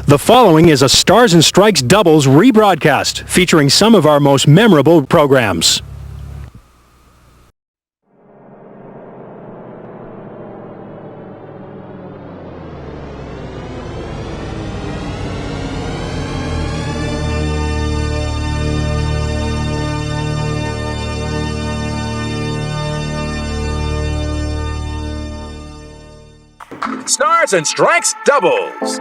The following is a Stars and Strikes doubles rebroadcast featuring some of our most memorable programs. Stars and Strikes doubles.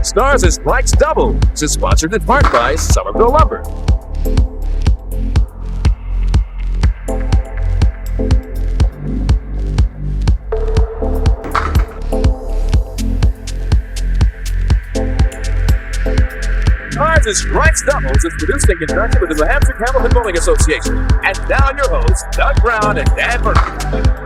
Stars and Strikes doubles is sponsored in part by Somerville Lumber. Stars and Strikes doubles is produced in conjunction with the New Hampshire Candlepin Bowling Association. And now your hosts, Doug Brown and Dan Murphy.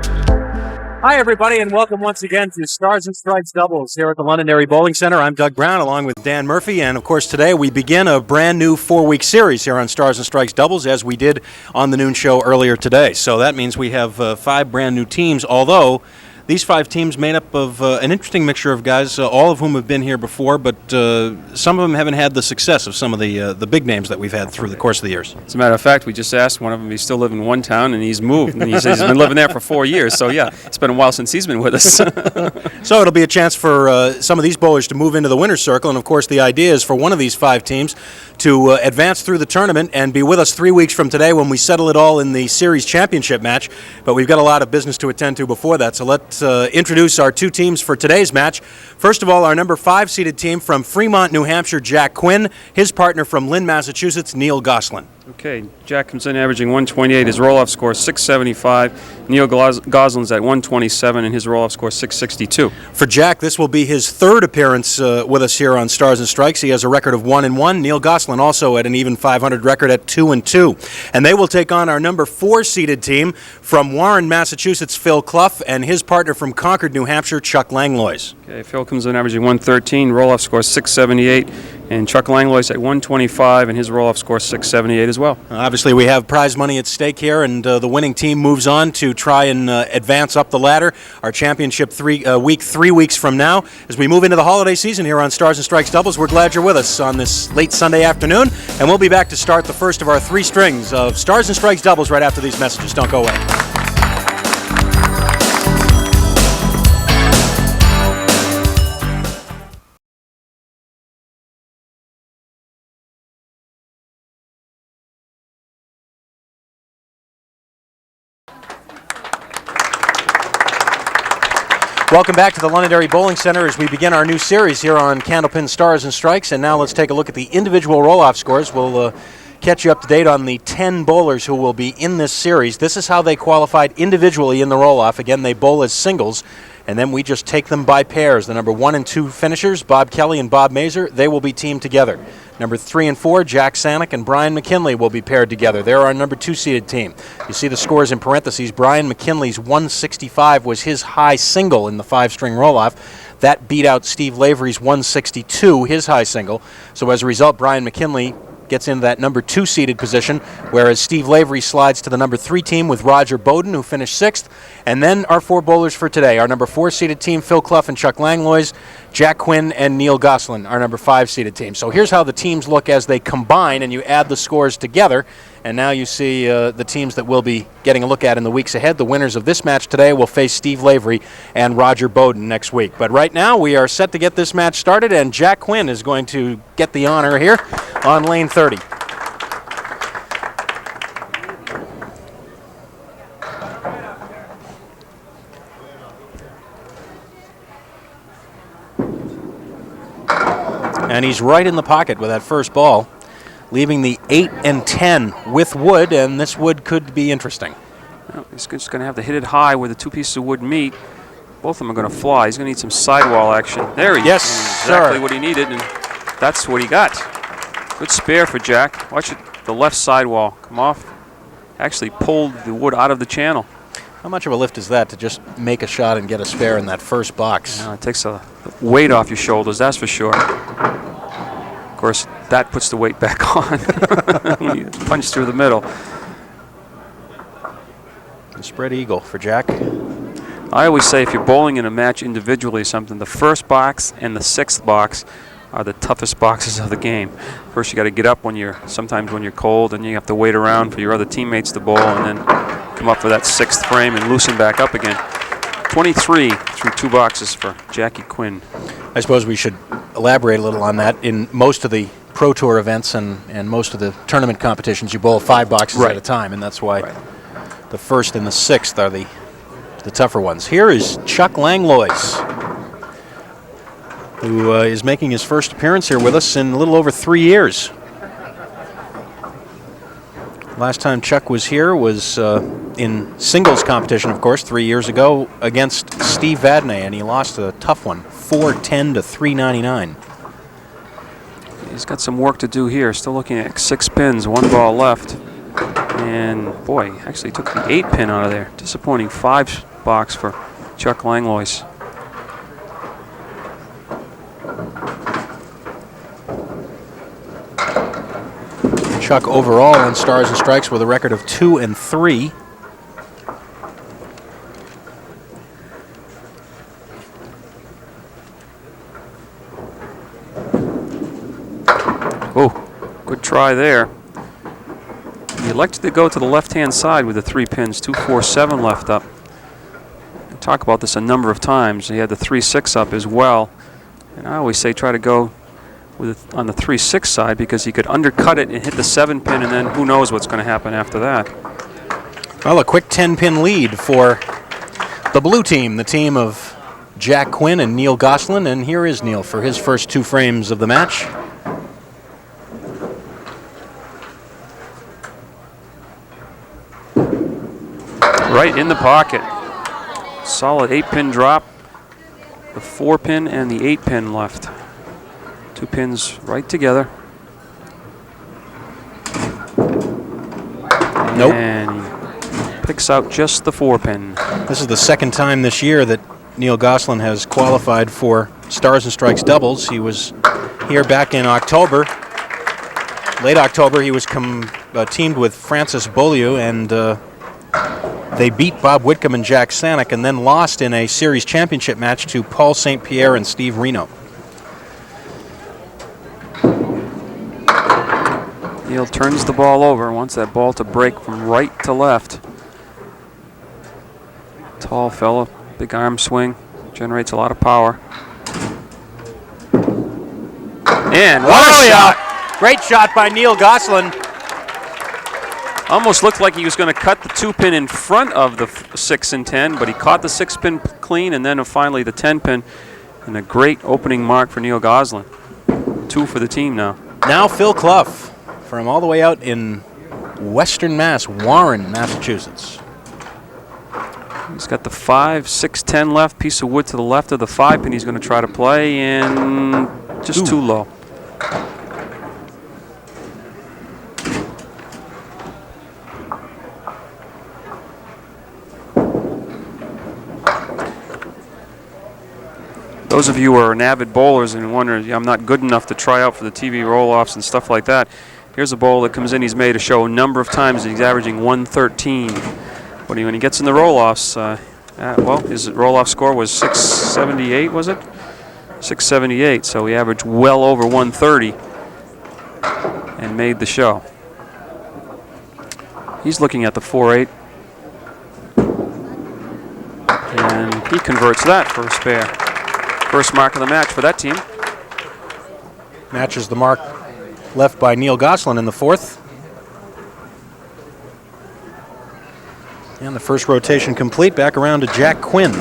Hi, everybody, and welcome once again to Stars and Strikes doubles here at the Londonderry Bowling Center. I'm Doug Brown, along with Dan Murphy, and of course today we begin a brand new 4-week series here on Stars and Strikes doubles, as we did on the noon show earlier today. So that means we have 5 brand new teams, although these 5 teams made up of an interesting mixture of guys, all of whom have been here before, but some of them haven't had the success of some of the big names that we've had through the course of the years. As a matter of fact, we just asked one of them if he's still living in one town, and he's moved. And he says he's been living there for 4 years. So, yeah, it's been a while since he's been with us. So it'll be a chance for some of these bowlers to move into the winner's circle. And, of course, the idea is for one of these 5 teams to advance through the tournament and be with us 3 weeks from today when we settle it all in the series championship match. But we've got a lot of business to attend to before that, so let's introduce our 2 teams for today's match. First of all, our number 5 seeded team from Fremont, New Hampshire, Jack Quinn. His partner from Lynn, Massachusetts, Neil Gosselin. Okay, Jack comes in averaging 128. His roll-off score is 675. Neil Gosselin's at 127, and his roll-off score is 662. For Jack, this will be his 3rd appearance with us here on Stars and Strikes. He has a record of 1-1. Neil Gosselin also at an even 500 record at 2-2. And they will take on our number 4 seeded team from Warren, Massachusetts, Phil Clough, and his partner from Concord, New Hampshire, Chuck Langlois. Okay, Phil comes in averaging 113. Roll-off score is 678. And Chuck Langlois at 125, and his roll-off score is 678 as well. Obviously, we have prize money at stake here, and the winning team moves on to try and advance up the ladder. Our championship 3 weeks from now. As we move into the holiday season here on Stars and Strikes doubles, we're glad you're with us on this late Sunday afternoon, and we'll be back to start the first of our 3 strings of Stars and Strikes doubles right after these messages. Don't go away. Welcome back to the Londonderry Bowling Center as we begin our new series here on Candlepin Stars and Strikes. And now let's take a look at the individual roll-off scores. We'll catch you up to date on the 10 bowlers who will be in this series. This is how they qualified individually in the roll-off. Again, they bowl as singles, and then we just take them by pairs. The number 1 and 2 finishers, Bob Kelly and Bob Mazur, they will be teamed together. Number 3 and 4, Jack Sanick and Brian McKinley will be paired together. They're our number 2 seeded team. You see the scores in parentheses. Brian McKinley's 165 was his high single in the 5-string roll-off. That beat out Steve Lavery's 162, his high single. So as a result, Brian McKinley gets into that number 2 seeded position, whereas Steve Lavery slides to the number 3 team with Roger Bowden, who finished 6th. And then our 4 bowlers for today. Our number 4 seeded team, Phil Clough and Chuck Langlois, Jack Quinn and Neil Gosselin, our number 5 seeded team. So here's how the teams look as they combine and you add the scores together. And now you see the teams that we'll be getting a look at in the weeks ahead. The winners of this match today will face Steve Lavery and Roger Bowden next week. But right now we are set to get this match started, and Jack Quinn is going to get the honor here on lane 30. And he's right in the pocket with that first ball, leaving the 8 and 10 with wood, and this wood could be interesting. Well, he's just going to have to hit it high where the 2 pieces of wood meet. Both of them are going to fly. He's going to need some sidewall action. There he is. Yes, exactly sir. What he needed, and that's what he got. Good spare for Jack. Watch it, the left sidewall come off. Actually pulled the wood out of the channel. How much of a lift is that to just make a shot and get a spare in that first box? It takes a weight off your shoulders, that's for sure. Of course, that puts the weight back on when you punch through the middle. The spread eagle for Jack. I always say if you're bowling in a match individually or something, the first box and the sixth box are the toughest boxes of the game. First, you got to get up sometimes when you're cold, and you have to wait around for your other teammates to bowl, and then come up for that sixth frame and loosen back up again. 23 through 2 boxes for Jackie Quinn. I suppose we should elaborate a little on that. In most of the Pro Tour events and most of the tournament competitions, you bowl 5 boxes at a time, and that's why the first and the sixth are the tougher ones. Here is Chuck Langlois, who is making his first appearance here with us in a little over 3 years. Last time Chuck was here was in singles competition, of course, 3 years ago against Steve Vadnais, and he lost a tough one, 4-10 to 399. He's got some work to do here. Still looking at 6 pins, 1 ball left. And boy, actually took the 8 pin out of there. Disappointing 5 box for Chuck Langlois. Chuck overall on Stars and Strikes with a record of 2-3. Oh, good try there. He elected to go to the left-hand side with the 3 pins, 2, 4, 7 left up. We talk about this a number of times. He had the 3, 6 up as well. And I always say try to go with on the 3, 6 side because he could undercut it and hit the 7 pin, and then who knows what's going to happen after that. Well, a quick 10-pin lead for the blue team, the team of Jack Quinn and Neil Gosselin. And here is Neil for his first 2 frames of the match. Right in the pocket. Solid 8-pin drop. The 4 pin and the 8 pin left. 2 pins right together. Nope. And he picks out just the 4 pin. This is the second time this year that Neil Gosselin has qualified for Stars and Strikes doubles. He was here back in October. Late October, he was teamed with Francis Beaulieu, and they beat Bob Whitcomb and Jack Sanick, and then lost in a series championship match to Paul St. Pierre and Steve Reno. Neil turns the ball over, wants that ball to break from right to left. Tall fella, big arm swing, generates a lot of power. And what a shot! Great shot by Neil Gosselin. Almost looked like he was going to cut the 2 pin in front of the 6 and 10, but he caught the 6 pin clean, and then finally the 10 pin, and a great opening mark for Neil Gosselin. 2 for the team now. Now Phil Clough from all the way out in Western Mass, Warren, Massachusetts. He's got the 5, 6, 10 left, piece of wood to the left of the 5 pin he's going to try to play, and just too low. Those of you who are an avid bowlers and wonder, I'm not good enough to try out for the TV roll-offs and stuff like that, here's a bowler that comes in, he's made a show a number of times, and he's averaging 113. But when he gets in the roll-offs, well, his roll-off score was 678, was it? 678, so he averaged well over 130 and made the show. He's looking at the 4-8. And he converts that for a spare. First mark of the match for that team. Matches the mark left by Neil Gosselin in the 4th. And the first rotation complete. Back around to Jack Quinn.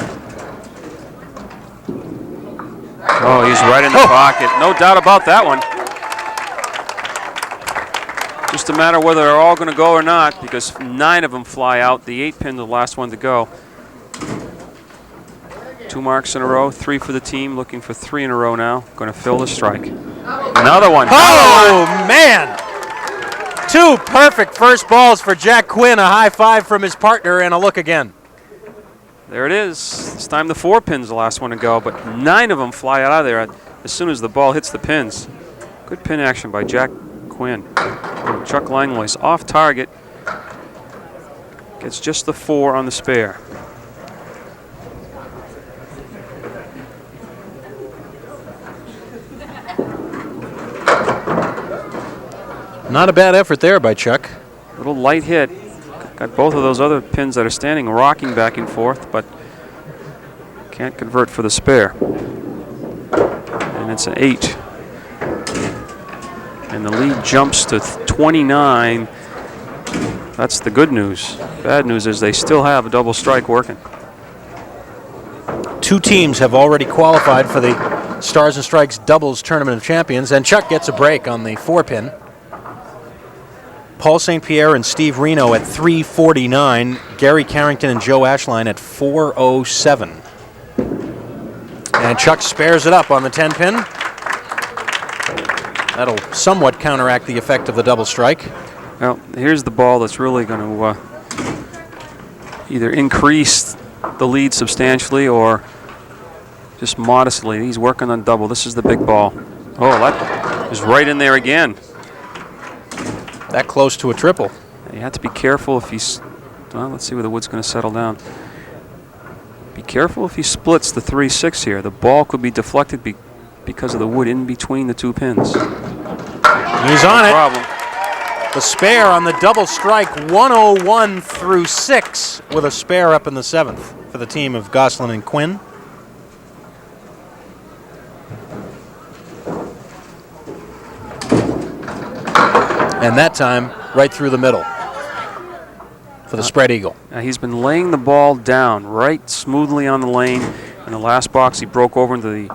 Oh, he's right in the pocket. No doubt about that one. Just a matter whether they're all going to go or not, because 9 of them fly out. The 8 pin, the last one to go. 2 marks in a row, 3 for the team, looking for 3 in a row now. Going to fill the strike. Another one. Oh, man! 2 perfect first balls for Jack Quinn. A high five from his partner and a look again. There it is. This time the 4 pin's the last one to go, but 9 of them fly out of there as soon as the ball hits the pins. Good pin action by Jack Quinn. Chuck Langlois off target. Gets just the 4 on the spare. Not a bad effort there by Chuck. Little light hit. Got both of those other pins that are standing rocking back and forth, but can't convert for the spare. And it's an 8. And the lead jumps to 29. That's the good news. Bad news is they still have a double strike working. 2 teams have already qualified for the Stars and Strikes Doubles Tournament of Champions, and Chuck gets a break on the 4-pin. Paul St. Pierre and Steve Reno at 3:49. Gary Carrington and Joe Ashline at 4:07. And Chuck spares it up on the 10-pin. That'll somewhat counteract the effect of the double strike. Well, here's the ball that's really going to either increase the lead substantially or just modestly. He's working on double. This is the big ball. Oh, that is right in there again. That close to a triple. You have to be careful if he's... Well, let's see where the wood's going to settle down. Be careful if he splits the 3-6 here. The ball could be deflected because of the wood in between the 2 pins. He's on it. Problem. The spare on the double strike, 101 through 6, with a spare up in the 7th for the team of Gosselin and Quinn. And that time, right through the middle for the spread eagle. He's been laying the ball down right smoothly on the lane. In the last box, he broke over into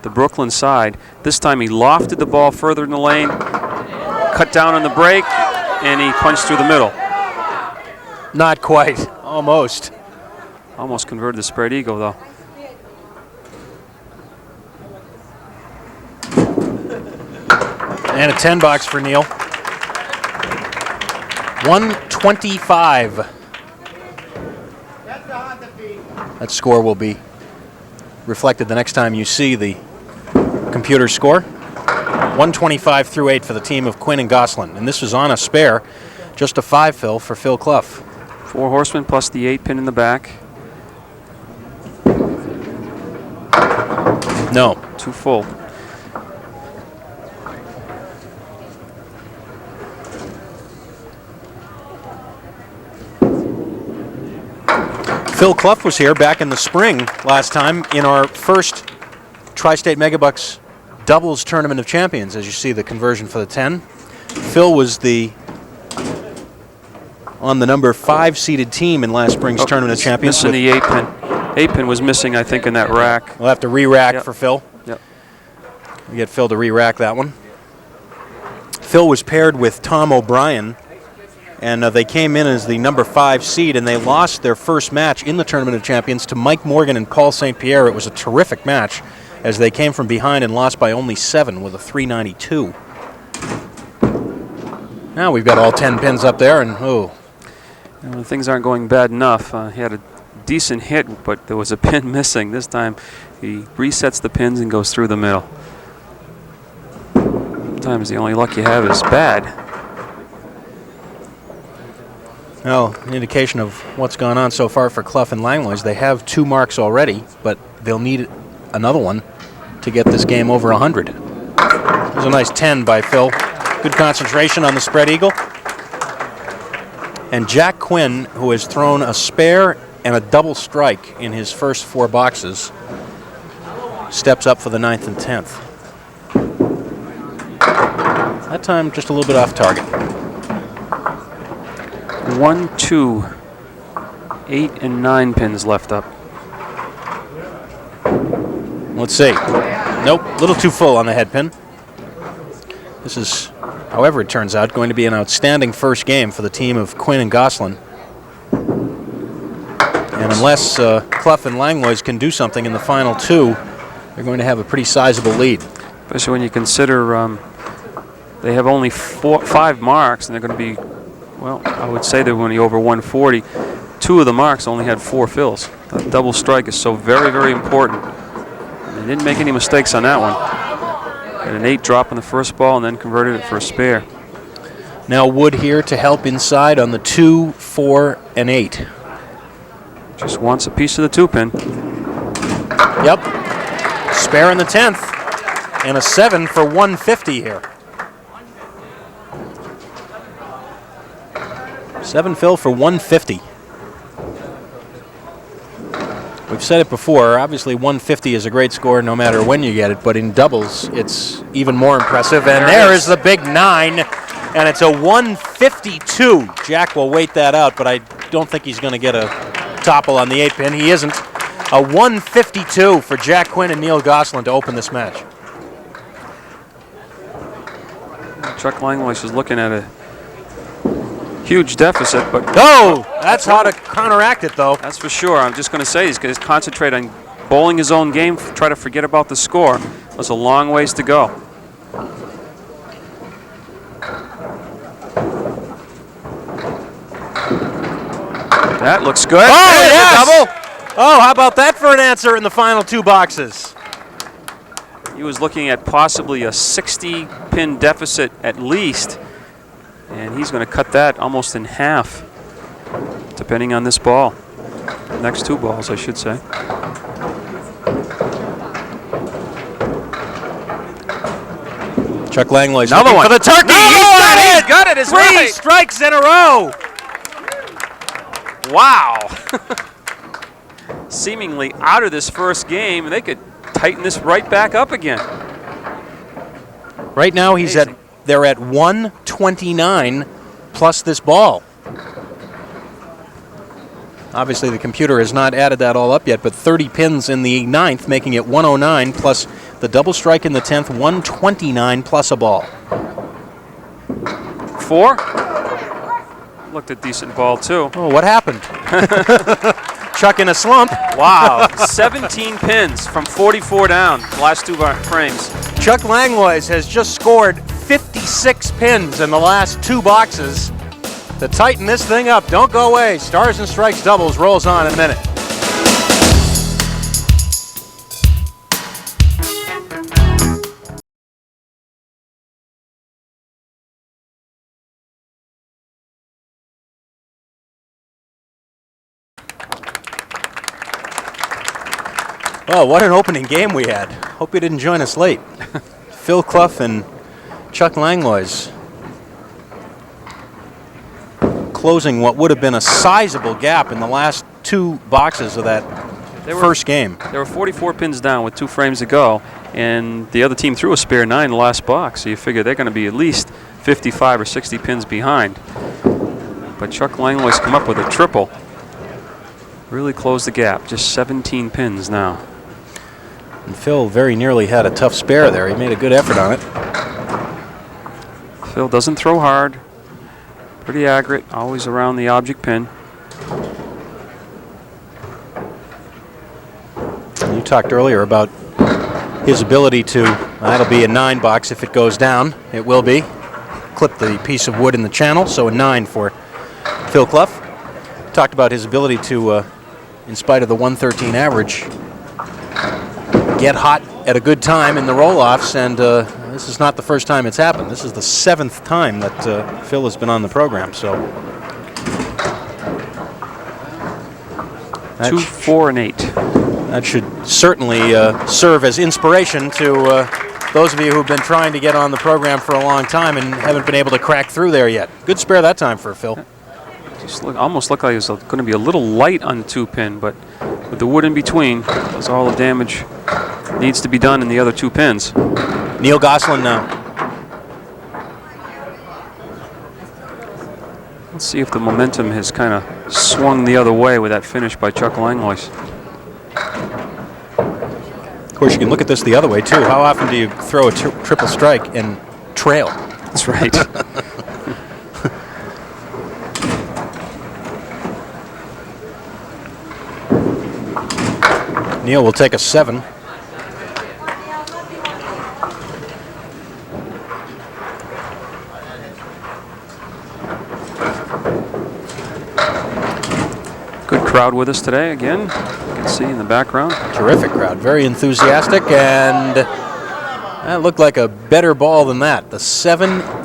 the Brooklyn side. This time, he lofted the ball further in the lane, cut down on the break, and he punched through the middle. Not quite. Almost. Almost converted the spread eagle, though. And a 10 box for Neil. 125. That score will be reflected the next time you see the computer score. 125 through 8 for the team of Quinn and Gosselin. And this was on a spare, just a 5 fill for Phil Clough. 4 horsemen plus the 8 pin in the back. No. 2 full. Phil Clough was here back in the spring last time in our first Tri-State Megabucks Doubles Tournament of Champions, as you see the conversion for the 10. Phil was on the number 5 seeded team in last spring's Tournament of Champions. Missing the 8 pin. 8 pin was missing, I think, in that rack. We'll have to re-rack for Phil. Yep. We get Phil to re-rack that one. Phil was paired with Tom O'Brien, and they came in as the number 5 seed, and they lost their first match in the Tournament of Champions to Mike Morgan and Paul St. Pierre. It was a terrific match as they came from behind and lost by only 7 with a 392. Now we've got all 10 pins up there, and things aren't going bad enough. He had a decent hit, but there was a pin missing. This time he resets the pins and goes through the middle. Sometimes the only luck you have is bad. Well, an indication of what's gone on so far for Clough and Langlois. They have 2 marks already, but they'll need another one to get this game over 100. There's a nice 10 by Phil. Good concentration on the spread eagle. And Jack Quinn, who has thrown a spare and a double strike in his first 4 boxes, steps up for the 9th and 10th. That time just a little bit off target. 1, 2, 8, and 9 pins left up. Let's see. Nope, a little too full on the head pin. This is, however it turns out, going to be an outstanding first game for the team of Quinn and Gosselin. And unless Clough and Langlois can do something in the final 2, they're going to have a pretty sizable lead. Especially when you consider they have only 5 marks, and they're going to be, well, I would say they're going to be over 140. 2 of the marks only had 4 fills. A double strike is so very, very important. They didn't make any mistakes on that one. Had an 8 drop on the first ball and then converted it for a spare. Now Wood here to help inside on the 2, 4, and 8. Just wants a piece of the 2-pin. Yep. Spare in the 10th. And a 7 for 150 here. 7, Phil, for 150. We've said it before, obviously 150 is a great score no matter when you get it, but in doubles it's even more impressive. And there is the big 9, and it's a 152. Jack will wait that out, but I don't think he's going to get a topple on the 8-pin. He isn't. A 152 for Jack Quinn and Neil Gosselin to open this match. Chuck Langlois is looking at a huge deficit, but That's how to counteract it, though. that's for sure. I'm just going to say he's going to concentrate on bowling his own game, try to forget about the score. There's a long ways to go. That looks good. Oh, There's a yes! double. Oh, how about that for an answer in the final 2 boxes? He was looking at possibly a 60-pin deficit at least, and he's going to cut that almost in half, depending on this ball. Next 2 balls, I should say. Chuck Langlois Another one for the turkey. He's got it. It's 3 right. strikes in a row. Wow. Seemingly out of this first game, and they could tighten this right back up again. Right now they're at 129 plus this ball. Obviously the computer has not added that all up yet, but 30 pins in the 9th, making it 109 plus the double strike in the 10th, 129 plus a ball. 4. Looked a decent ball too. Oh, what happened? Chuck in a slump. Wow. 17 pins from 44 down, the last 2 frames. Chuck Langlois has just scored 56 pins in the last 2 boxes to tighten this thing up. Don't go away. Stars and Strikes doubles rolls on in a minute. Oh, what an opening game we had. Hope you didn't join us late. Phil Clough and Chuck Langlois closing what would have been a sizable gap in the last 2 boxes of that first game. There were 44 pins down with 2 frames to go, and the other team threw a spare 9 in the last box, so you figure they're going to be at least 55 or 60 pins behind. But Chuck Langlois come up with a triple. Really closed the gap, just 17 pins now. And Phil very nearly had a tough spare there. He made a good effort on it. Phil doesn't throw hard. Pretty accurate, always around the object pin. You talked earlier about his ability to, that'll be a 9 box if it goes down. It will be. Clip the piece of wood in the channel, so a 9 for Phil Clough. Talked about his ability to, in spite of the 113 average, get hot at a good time in the roll-offs, and this is not the first time it's happened. This is the 7th time that Phil has been on the program. So 2, 4, and 8. That should certainly serve as inspiration to those of you who've been trying to get on the program for a long time and haven't been able to crack through there yet. Good spare that time for Phil. Just almost looked like it was going to be a little light on the 2-pin, but with the wood in between, that's all the damage needs to be done in the other 2 pins. Neil Gosselin now. Let's see if the momentum has kind of swung the other way with that finish by Chuck Langlois. Of course, you can look at this the other way, too. How often do you throw a triple strike and trail? That's right. Neil will take a 7. Good crowd with us today again. You can see in the background. Terrific crowd, very enthusiastic, and that looked like a better ball than that. The 7-8.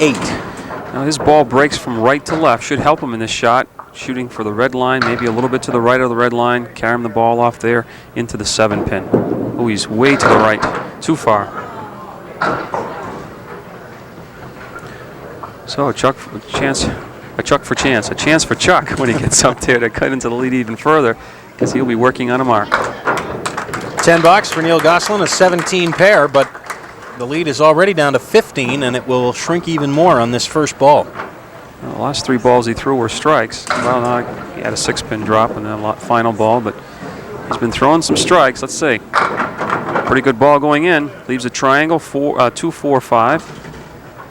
Now his ball breaks from right to left. Should help him in this shot. Shooting for the red line, maybe a little bit to the right of the red line. Carrying the ball off there into the 7-pin. Oh, he's way to the right. Too far. So a chuck for chance for Chuck when he gets up there to cut into the lead even further, because he'll be working on a mark. 10 box for Neil Gosselin, a 17 pair, but the lead is already down to 15, and it will shrink even more on this first ball. Well, the last 3 balls he threw were strikes. Well, no, he had a 6-pin drop in the final ball, but he's been throwing some strikes. Let's see. Pretty good ball going in. Leaves a triangle, 2, 4, 5.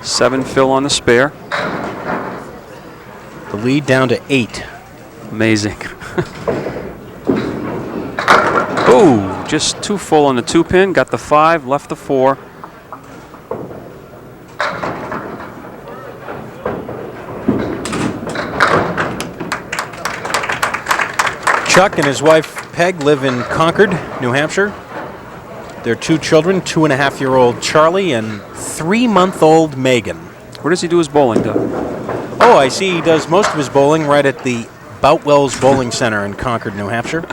7 fill on the spare. The lead down to 8. Amazing. Oh, just 2 full on the 2-pin. Got the 5, left the 4. Chuck and his wife Peg live in Concord, New Hampshire. Their 2 children, 2.5-year-old Charlie and 3-month-old Megan. Where does he do his bowling, Doug? Oh, I see he does most of his bowling right at the Boutwell's Bowling Center in Concord, New Hampshire.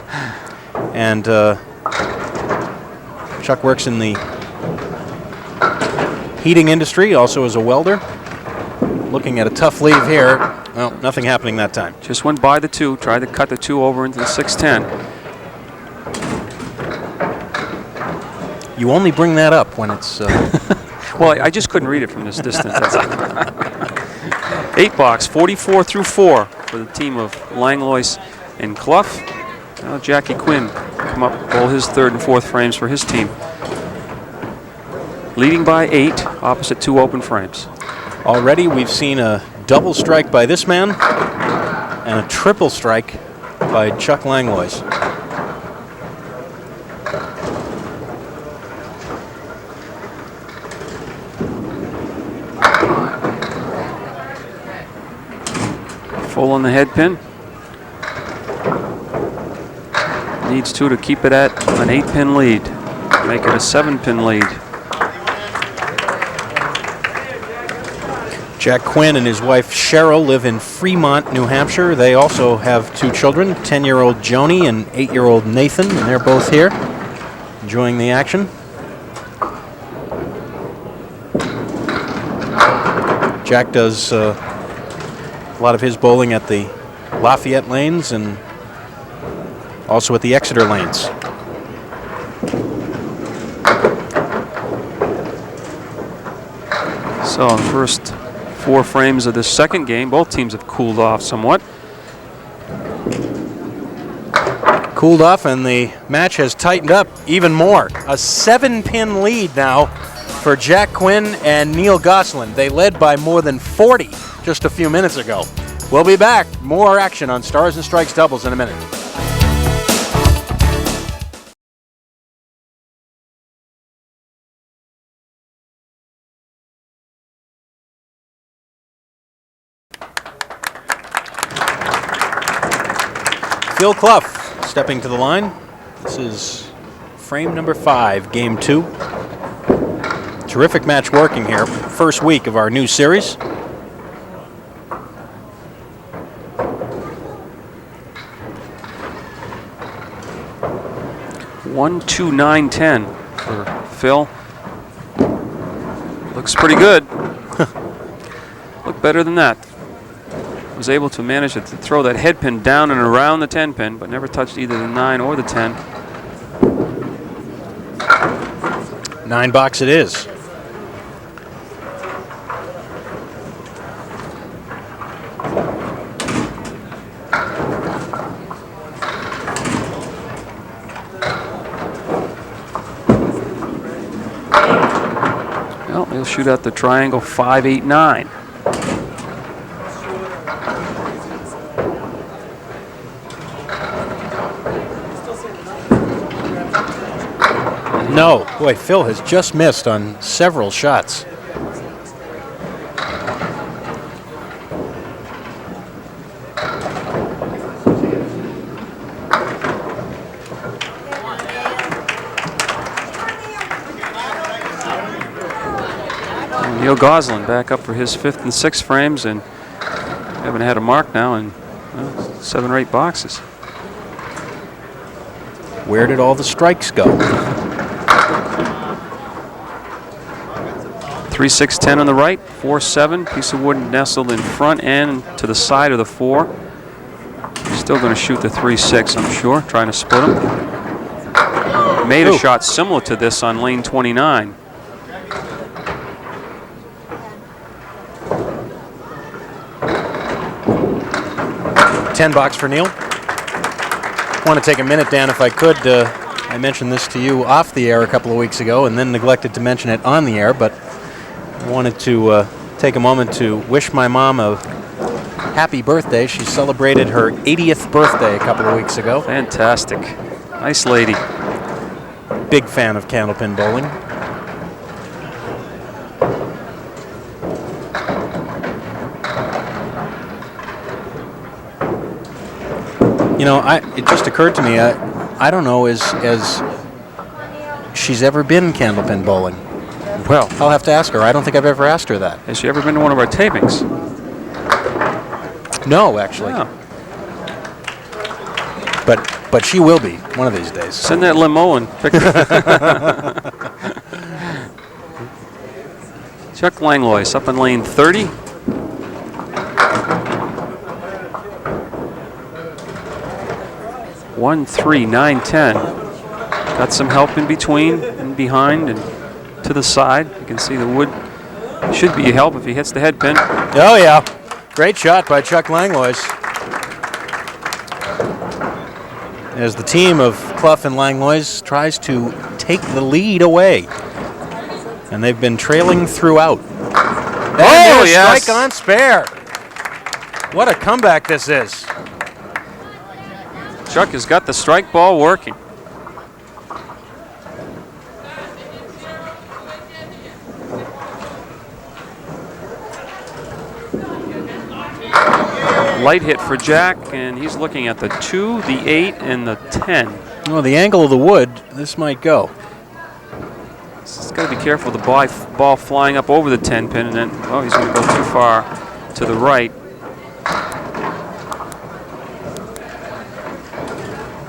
And Chuck works in the heating industry, also as a welder. Looking at a tough leave here. Well, nothing happening that time. Just went by the 2, tried to cut the 2 over into the 6-10. You only bring that up when it's... Well, I just couldn't read it from this distance. That's 8 box, 44 through 4 for the team of Langlois and Clough. Now Jackie Quinn come up, bowl his 3rd and 4th frames for his team. Leading by 8, opposite 2 open frames. Already we've seen a double strike by this man and a triple strike by Chuck Langlois. Full on the head pin. Needs 2 to keep it at an 8-pin lead. Make it a 7-pin lead. Jack Quinn and his wife Cheryl live in Fremont, New Hampshire. They also have 2 children, 10-year-old Joni and 8-year-old Nathan, and they're both here enjoying the action. Jack does a lot of his bowling at the Lafayette lanes and also at the Exeter lanes. So the first 4 frames of this second game, both teams have cooled off somewhat. Cooled off, and the match has tightened up even more. A 7-pin lead now for Jack Quinn and Neil Gosselin. They led by more than 40 just a few minutes ago. We'll be back. More action on Stars and Strikes doubles in a minute. Phil Clough stepping to the line. This is frame number 5, game 2. Terrific match working here. First week of our new series. 1-2-9-10 for Phil. Looks pretty good. Look better than that. Was able to manage to throw that head pin down and around the 10 pin, but never touched either the 9 or the 10. 9 box it is. Well, he'll shoot out the triangle 5-8-9. No. Boy, Phil has just missed on several shots. Neil Gosselin back up for his 5th and 6th frames, and haven't had a mark now in 7 or 8 boxes. Where did all the strikes go? 3, 6, 10 on the right, 4, 7. Piece of wood nestled in front and to the side of the 4. Still going to shoot the 3, 6, I'm sure, trying to split them. Made a shot similar to this on lane 29. $10 for Neil. I want to take a minute, Dan, if I could. I mentioned this to you off the air a couple of weeks ago and then neglected to mention it on the air, but I wanted to take a moment to wish my mom a happy birthday. She celebrated her 80th birthday a couple of weeks ago. Fantastic. Nice lady. Big fan of Candlepin bowling. You know, it just occurred to me, I don't know as she's ever been Candlepin bowling. Well, I'll have to ask her. I don't think I've ever asked her that. has she ever been to one of our tapings? No, actually. Oh. But she will be one of these days. Send that limo and pick her. Chuck Langlois up in lane 30. One, 3, 9, 10. Got some help in between and behind and to the side. You can see the wood should be a help if he hits the head pin. Oh, yeah. Great shot by Chuck Langlois. As the team of Clough and Langlois tries to take the lead away. And they've been trailing throughout. Oh, yes. Strike on spare. What a comeback this is. Chuck has got the strike ball working. Light hit for Jack, and he's looking at the 2, the 8, and the 10. Well, the angle of the wood, this might go. He's got to be careful of the ball flying up over the 10 pin, and then, oh, he's going to go too far to the right.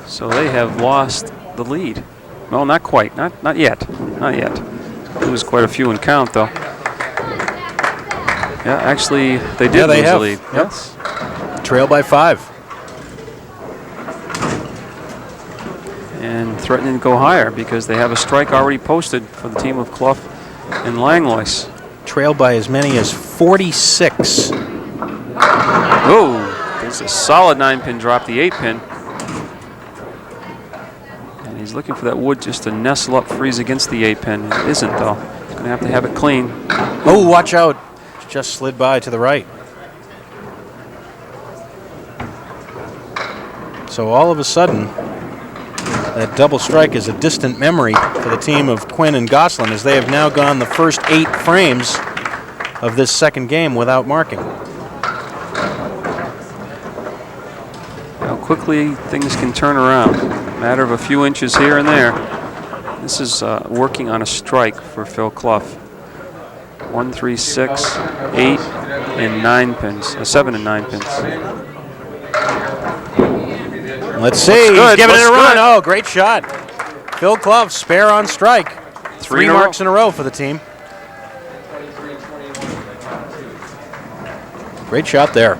So they have lost the lead. Well, not quite. Not yet. Not yet. It was quite a few in count, though. Yeah, actually, they did lose the lead. Yep. Yes. Trail by 5. And threatening to go higher because they have a strike already posted for the team of Clough and Langlois. Trail by as many as 46. Oh, there's a solid 9-pin drop, the 8-pin. And he's looking for that wood just to nestle up, freeze against the 8-pin. It isn't, though. He's going to have it clean. Oh, watch out. Just slid by to the right. So all of a sudden, that double strike is a distant memory for the team of Quinn and Gosselin, as they have now gone the first 8 frames of this second game without marking. How quickly things can turn around. Matter of a few inches here and there. This is working on a strike for Phil Clough. 1, 3, 6, 8, and 9 pins. 7 and 9 pins. Let's see. He's giving it a run. Good. Oh, great shot. Phil Clough, spare on strike. 3 marks in a row for the team. Great shot there.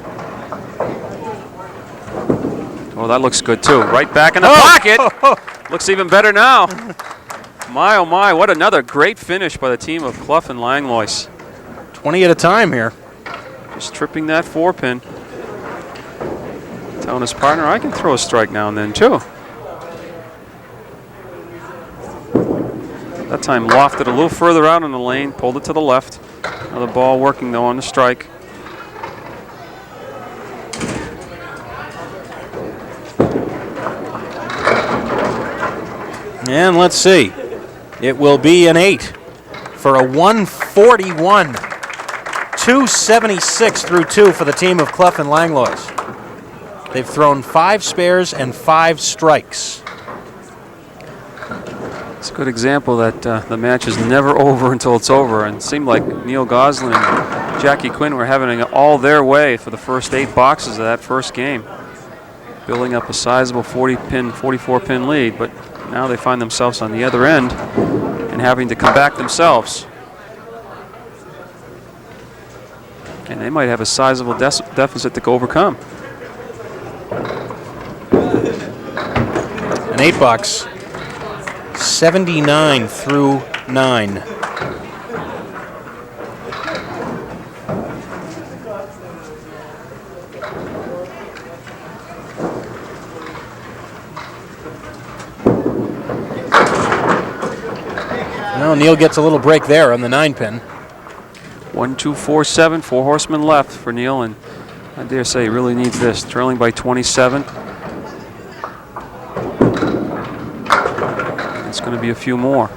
Oh, that looks good, too. Right back in the pocket. Looks even better now. My, oh, my. What another great finish by the team of Clough and Langlois. 20 at a time here. Just tripping that 4-pin. Telling his partner, I can throw a strike now and then, too. That time lofted a little further out on the lane, pulled it to the left. Another ball working, though, on the strike. And let's see. It will be an 8 for a 141. 276 through 2 for the team of Clough and Langlois. They've thrown 5 spares and 5 strikes. It's a good example that the match is never over until it's over, and it seemed like Neil Gosselin and Jackie Quinn were having it all their way for the first 8 boxes of that first game, building up a sizable 44-pin lead, but now they find themselves on the other end and having to come back themselves. And they might have a sizable deficit to overcome. An 8-box, 79 through 9. Well, Neil gets a little break there on the 9-pin. 1, 2, 4, 7, 4 horsemen left for Neil, and I dare say he really needs this. Trailing by 27. It's going to be a few more.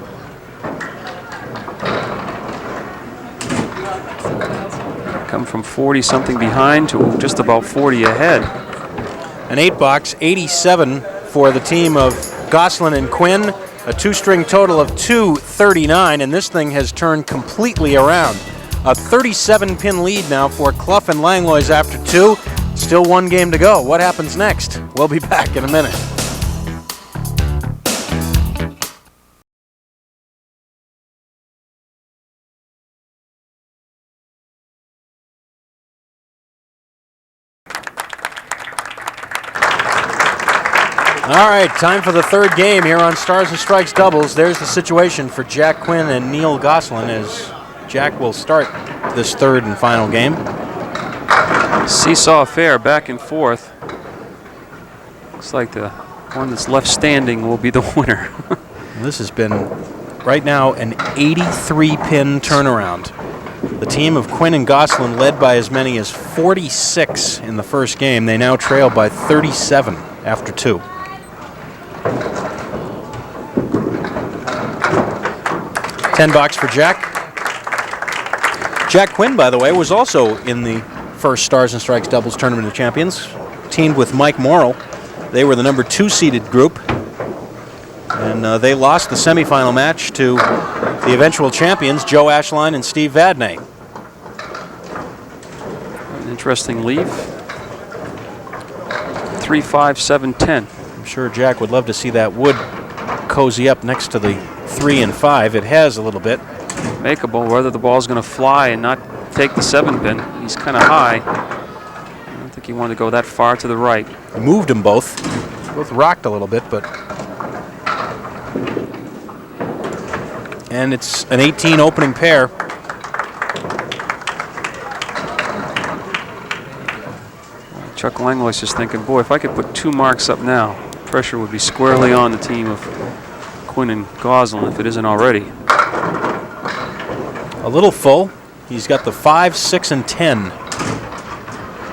Come from 40-something behind to just about 40 ahead. An 8-box, 87 for the team of Gosselin and Quinn. A 2-string total of 239, and this thing has turned completely around. A 37-pin lead now for Clough and Langlois after 2. Still 1 game to go. What happens next? We'll be back in a minute. All right, time for the 3rd game here on Stars and Strikes Doubles. There's the situation for Jack Quinn and Neil Gosselin as Jack will start this 3rd and final game. Seesaw affair, back and forth. Looks like the one that's left standing will be the winner. This has been, right now, an 83-pin turnaround. The team of Quinn and Gosselin led by as many as 46 in the first game. They now trail by 37 after 2. $10 for Jack. Jack Quinn, by the way, was also in the first Stars and Strikes Doubles Tournament of Champions, teamed with Mike Morrill. They were the number 2 seeded group, and they lost the semifinal match to the eventual champions, Joe Ashline and Steve Vadney. An interesting leave. 3, 5, 7, 10. I'm sure Jack would love to see that wood cozy up next to the 3 and 5. It has a little bit. Makeable, whether the ball's going to fly and not take the 7-pin. He's kind of high. I don't think he wanted to go that far to the right. He moved them both. Both rocked a little bit, but... And it's an 18 opening pair. Chuck Langlois is thinking, boy, if I could put 2 marks up now, pressure would be squarely on the team of Quinn and Gosselin if it isn't already. A little full. He's got the 5, 6, and 10.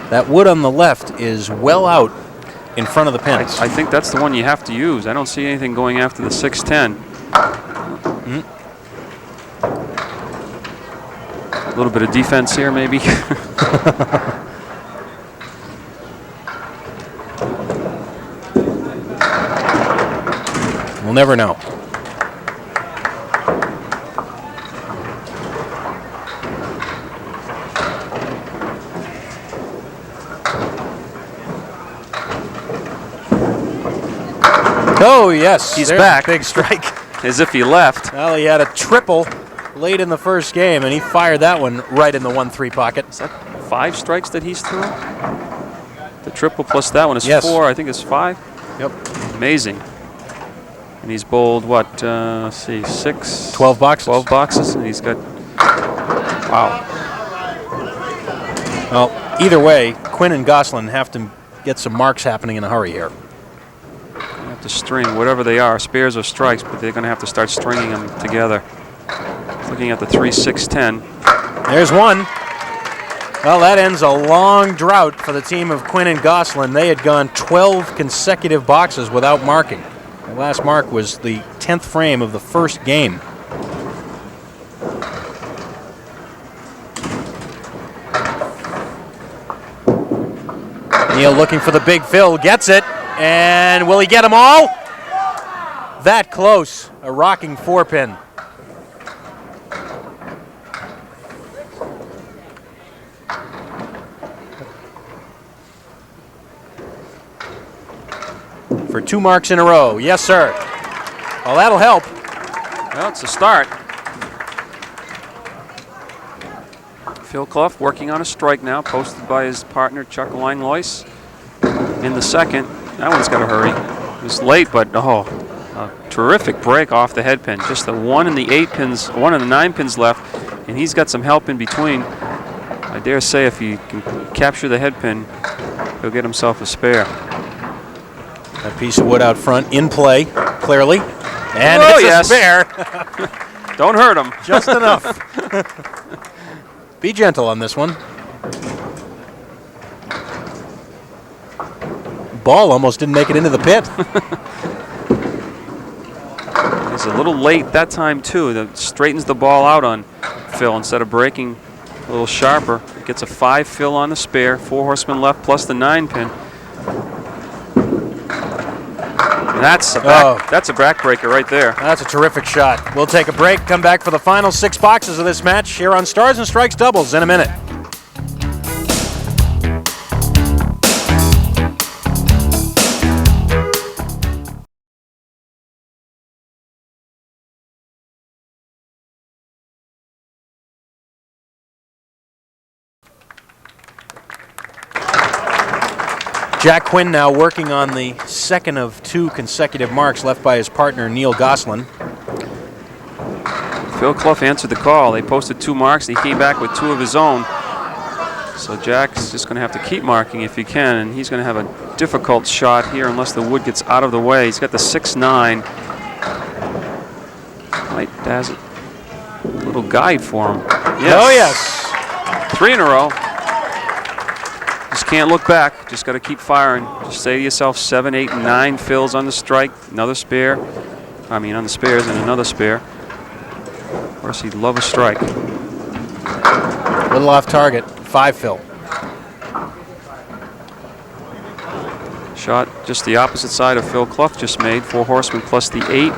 That wood on the left is well out in front of the pins. I think that's the one you have to use. I don't see anything going after the 6-10. A little bit of defense here, maybe. We'll never know. Oh, yes. He's There's back. a big strike. As if he left. Well, he had a triple late in the first game, and he fired that one right in the 1-3 pocket. Is that 5 strikes that he's through? The triple plus that one is Yes. 4. I think it's 5. Yep. Amazing. And he's bowled, what, let's see, 6? 12 boxes. 12 boxes, and he's got, wow. Well, either way, Quinn and Gosselin have to get some marks happening in a hurry here. You have to string whatever they are, spares or strikes, but they're going to have to start stringing them together. Looking at the 3, 6, 10. There's one. Well, that ends a long drought for the team of Quinn and Gosselin. They had gone 12 consecutive boxes without marking. The last mark was the 10th frame of the first game. Neil looking for the big fill, gets it, and will he get them all? that close. A rocking 4-pin. For 2 marks in a row. Yes, sir. Well, that'll help. Well, it's a start. Phil Clough working on a strike now, posted by his partner Chuck Langlois in the second. That one's got to hurry. It was late, but a terrific break off the head pin. Just the 1 and the 8 pins, 1 and the 9 pins left, and he's got some help in between. I dare say if he can capture the head pin, he'll get himself a spare. That piece of wood out front in play, clearly. And it's a spare. Don't hurt him. Just enough. Be gentle on this one. Ball almost didn't make it into the pit. He's a little late that time, too. That straightens the ball out on Phil instead of breaking a little sharper. Gets a 5 fill on the spare. 4 horsemen left plus the 9 pin. That's a backbreaker right there. That's a terrific shot. We'll take a break, come back for the final 6 boxes of this match here on Stars and Strikes Doubles in a minute. Jack Quinn now working on the second of 2 consecutive marks left by his partner Neil Gosselin. Phil Clough answered the call. They posted 2 marks, and he came back with 2 of his own. So Jack's just going to have to keep marking if he can, and he's going to have a difficult shot here unless the wood gets out of the way. He's got the 6-9. Might has a little guide for him. Yes. Oh, yes. 3 in a row. Just can't look back. Just got to keep firing. Just say to yourself, 7, 8, and 9 fills on the strike. Another spare. I mean, on the spares and another spare. Of course, he'd love a strike. Little off target. 5 fill. Shot just the opposite side of Phil Clough just made. 4 horsemen plus the 8.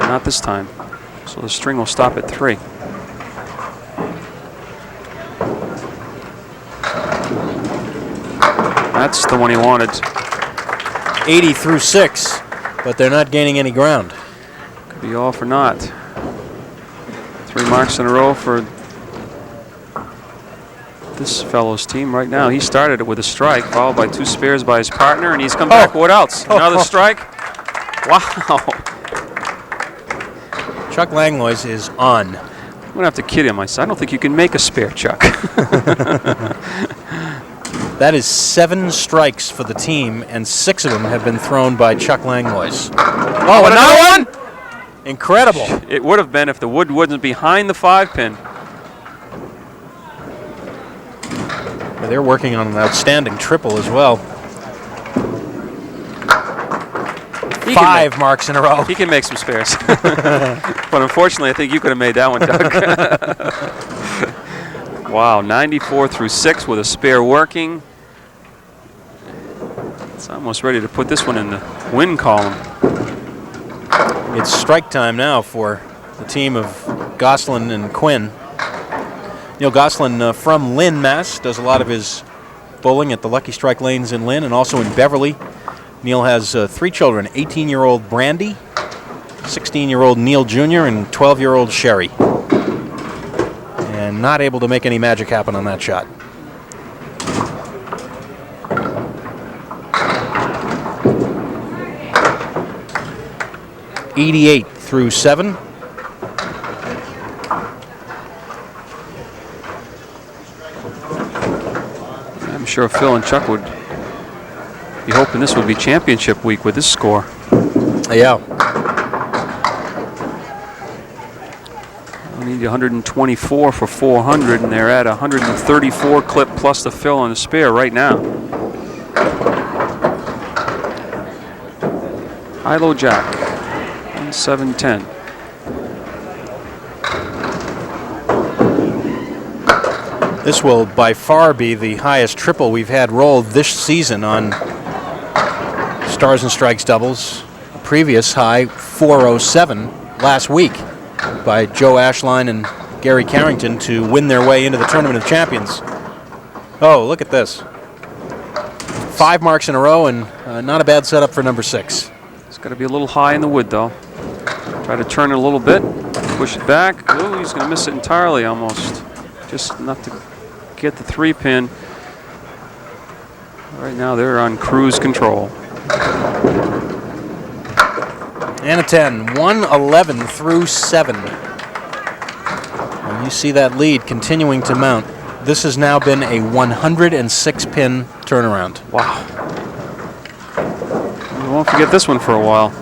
Not this time. So the string will stop at 3. That's the one he wanted. 80 through 6, but they're not gaining any ground. Could be all for naught. 3 marks in a row for this fellow's team right now. He started it with a strike, followed by 2 spares by his partner, and he's come back. What else? Another strike? Wow. Chuck Langlois is on. I'm going to have to kid him. I said, I don't think you can make a spare, Chuck. That is 7 strikes for the team, and 6 of them have been thrown by Chuck Langlois. Oh, another one? Incredible. It would have been if the wood wasn't behind the 5-pin. Well, they're working on an outstanding triple as well. 5 marks in a row. He can make some spares. But unfortunately, I think you could have made that one, Doug. Wow, 94 through 6 with a spare working. It's almost ready to put this one in the win column. It's strike time now for the team of Gosselin and Quinn. Neil Gosselin from Lynn, Mass. Does a lot of his bowling at the Lucky Strike lanes in Lynn and also in Beverly. Neil has 3 children, 18-year-old Brandy, 16-year-old Neil Jr., and 12-year-old Sherry. And not able to make any magic happen on that shot. .88 through 7. I'm sure Phil and Chuck would be hoping this would be championship week with this score. Yeah. We need 124 for 400, and they're at 134 clip plus the fill on the spare right now. High-low jack, 1710. This will by far be the highest triple we've had rolled this season on Stars and Strikes doubles. A previous high 407 last week by Joe Ashline and Gary Carrington to win their way into the Tournament of Champions. Oh, look at this. 5 marks in a row, and not a bad setup for number 6. It's got to be a little high in the wood, though. Try to turn it a little bit, push it back. Oh, he's going to miss it entirely almost. Just enough to get the 3-pin. Right now they're on cruise control. And a 10, 111 through 7. And you see that lead continuing to mount. This has now been a 106-pin turnaround. Wow. We won't forget this one for a while.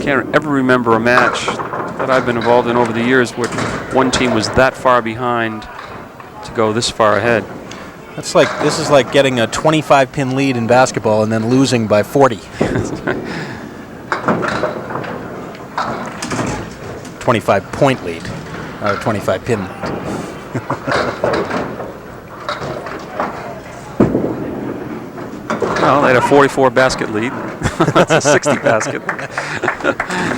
Can't ever remember a match that I've been involved in over the years where one team was that far behind to go this far ahead. This is like getting a 25-pin lead in basketball and then losing by 40. 25-point lead, or 25-pin lead. Well, they had a 44 basket lead. That's a 60 basket.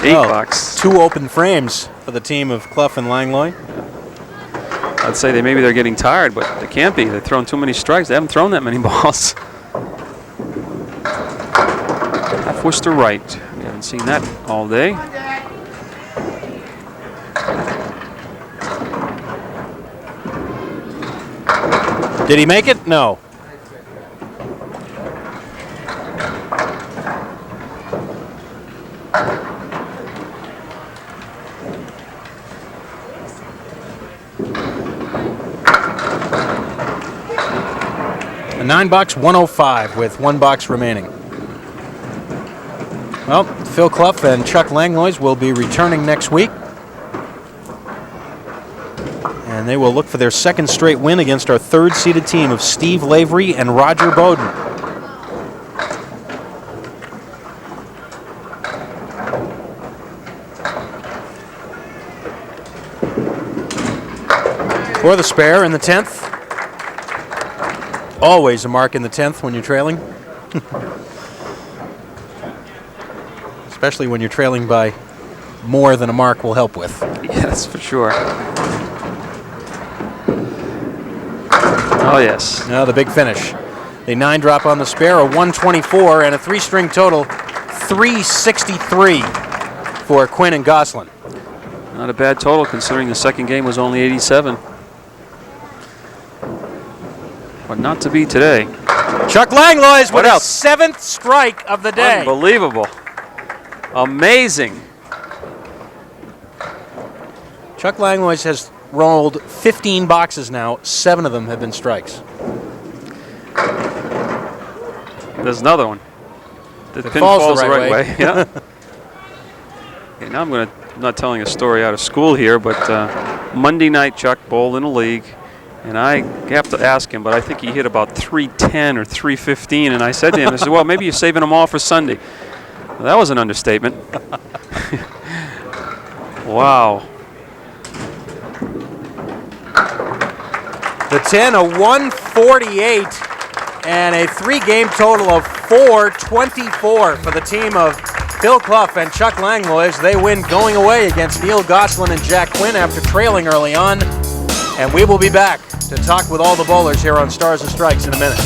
8 bucks. 2 open frames for the team of Clough and Langlois. I'd say maybe they're getting tired, but they can't be. They've thrown too many strikes. They haven't thrown that many balls. Half Worcester right. We haven't seen that all day. Did he make it? No. A 9-box 105 with 1 box remaining. Well, Phil Clough and Chuck Langlois will be returning next week. And they will look for their 2nd straight win against our 3rd-seeded team of Steve Lavery and Roger Bowden. For the spare in the 10th. Always a mark in the 10th when you're trailing. Especially when you're trailing by more than a mark will help with. Yes, for sure. Oh, yes. Now the big finish. The 9-drop on the spare, a 124, and a 3-string total, 363 for Quinn and Gosselin. Not a bad total considering the second game was only 87. But not to be today. Chuck Langlois with his else? 7th strike of the day. Unbelievable. Amazing. Chuck Langlois has rolled 15 boxes now. 7 of them have been strikes. There's another one. The pin falls falls the right way. Yeah. Okay, now I'm not telling a story out of school here, but Monday night Chuck bowled in a league, and I have to ask him, but I think he hit about 310 or 315, and I said to him, I said, well, maybe you're saving them all for Sunday. Well, that was an understatement. Wow. The 10, a 148, and a 3-game total of 424 for the team of Phil Clough and Chuck Langlois. They win going away against Neil Gosselin and Jack Quinn after trailing early on. And we will be back to talk with all the bowlers here on Stars and Strikes in a minute.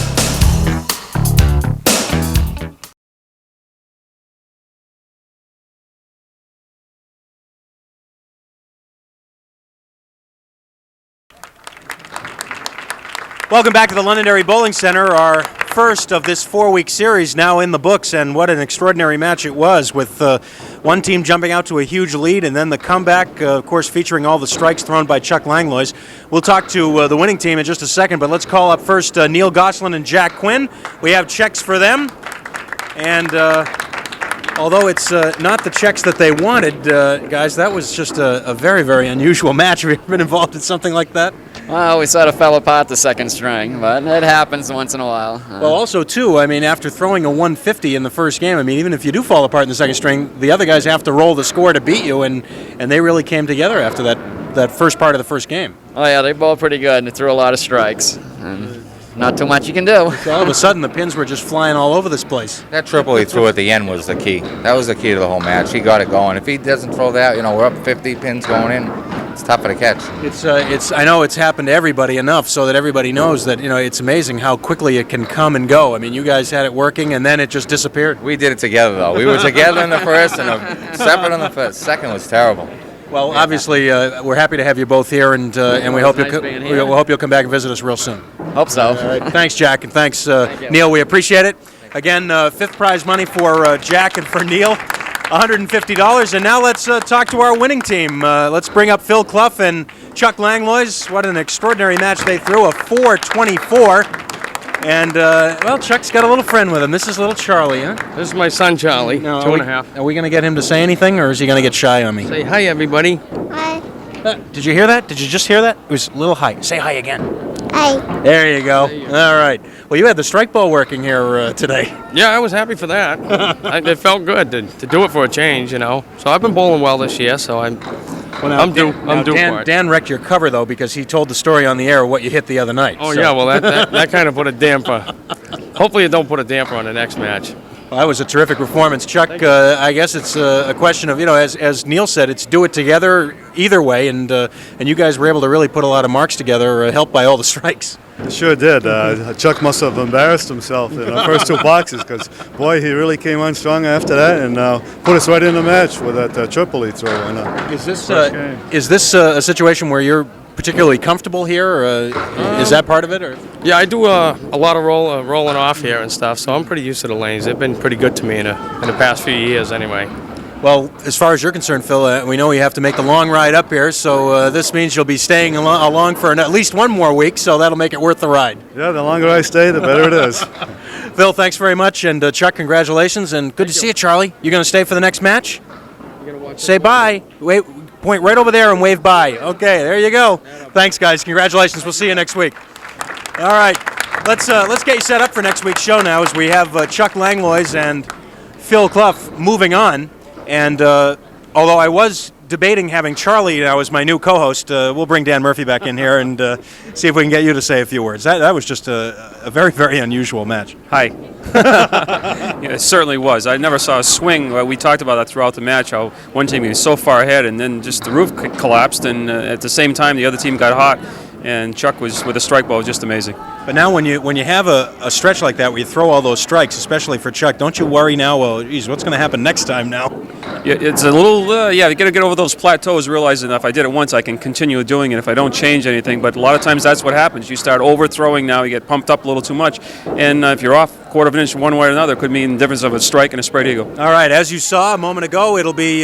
Welcome back to the Londonderry Bowling Center, our first of this 4-week series now in the books, and what an extraordinary match it was, with one team jumping out to a huge lead and then the comeback, of course, featuring all the strikes thrown by Chuck Langlois. We'll talk to the winning team in just a second, but let's call up first Neil Gosselin and Jack Quinn. We have checks for them, and although it's not the checks that they wanted, guys, that was just a very, very unusual match. Have you ever been involved in something like that? Well, we sort of fell apart the second string, but it happens once in a while. Well, also, too, I mean, after throwing a 150 in the first game, I mean, even if you do fall apart in the second string, the other guys have to roll the score to beat you, and they really came together after that first part of the first game. Oh, yeah, they bowled pretty good, and they threw a lot of strikes. And not too much you can do. All of a sudden, the pins were just flying all over this place. That triple he threw at the end was the key. That was the key to the whole match. He got it going. If he doesn't throw that, we're up 50 pins going in. It's tougher to catch. It's. I know it's happened to everybody enough so that everybody knows that it's amazing how quickly it can come and go. I mean, you guys had it working and then it just disappeared. We did it together though. We were together in the first and separate in the first. Second was terrible. Well, obviously, we're happy to have you both here, and we hope we hope you'll come back and visit us real soon. Hope so. All right. Thanks, Jack, and thanks, Neil. We appreciate it. Again, fifth prize money for Jack and for Neil, $150. And now let's talk to our winning team. Let's bring up Phil Clough and Chuck Langlois. What an extraordinary match they threw, a 4.24. And, Chuck's got a little friend with him. This is little Charlie, huh? This is my son, Charlie, 2.5. Are we going to get him to say anything, or is he going to get shy on me? Say hi, everybody. Hi. Did you hear that? Did you just hear that? It was a little hi. Say hi again. Hi. There you go. All right. Well, you had the strike ball working here today. Yeah, I was happy for that. It felt good to do it for a change, So I've been bowling well this year, so I'm due for it. Dan wrecked your cover, though, because he told the story on the air of what you hit the other night. Oh, yeah, well, that kind of put a damper. Hopefully it don't put a damper on the next match. Well, that was a terrific performance. Chuck, I guess it's a question of, as Neil said, it's do it together either way, and you guys were able to really put a lot of marks together, helped by all the strikes. Sure did. Chuck must have embarrassed himself in the first two boxes because, boy, he really came on strong after that and put us right in the match with that triple he threw. Is this a situation where you're particularly comfortable here? Is that part of it? Or? Yeah, I do a lot of rolling off here and stuff, so I'm pretty used to the lanes. They've been pretty good to me in the past few years anyway. Well, as far as you're concerned, Phil, we know you have to make the long ride up here, so this means you'll be staying along for at least one more week, so that'll make it worth the ride. Yeah, the longer I stay, the better it is. Phil, thanks very much, and Chuck, congratulations, and good to see you, Charlie. You going to stay for the next match? Say bye. Wait, point right over there and wave bye. Okay, there you go. Thanks, guys. Congratulations. We'll see you next week. All right, let's get you set up for next week's show now, as we have Chuck Langlois and Phil Clough moving on. And although I was debating having Charlie now as my new co-host, we'll bring Dan Murphy back in here and see if we can get you to say a few words. That was just a very, very unusual match. Hi. Yeah, it certainly was. I never saw a swing. We talked about that throughout the match, how one team was so far ahead and then just the roof collapsed, and at the same time the other team got hot. And Chuck was with a strike ball, just amazing. But now when you have a stretch like that where you throw all those strikes, especially for Chuck, don't you worry now, well, geez, what's going to happen next time now? Yeah, it's a little, you got to get over those plateaus, realizing if I did it once, I can continue doing it if I don't change anything. But a lot of times that's what happens. You start overthrowing now, you get pumped up a little too much. And if you're off a quarter of an inch one way or another, it could mean the difference of a strike and a spread eagle. All right, as you saw a moment ago, it'll be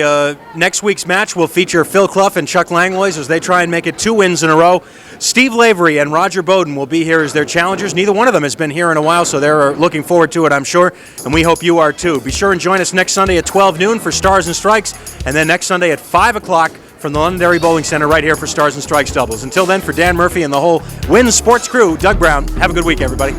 next week's match will feature Phil Clough and Chuck Langlois as they try and make it 2 wins in a row. Steve Lavery and Roger Bowden will be here as their challengers. Neither one of them has been here in a while, so they're looking forward to it, I'm sure, and we hope you are too. Be sure and join us next Sunday at 12 noon for Stars and Strikes, and then next Sunday at 5 o'clock from the Londonderry Bowling Center right here for Stars and Strikes doubles. Until then, for Dan Murphy and the whole Win Sports crew, Doug Brown, have a good week, everybody.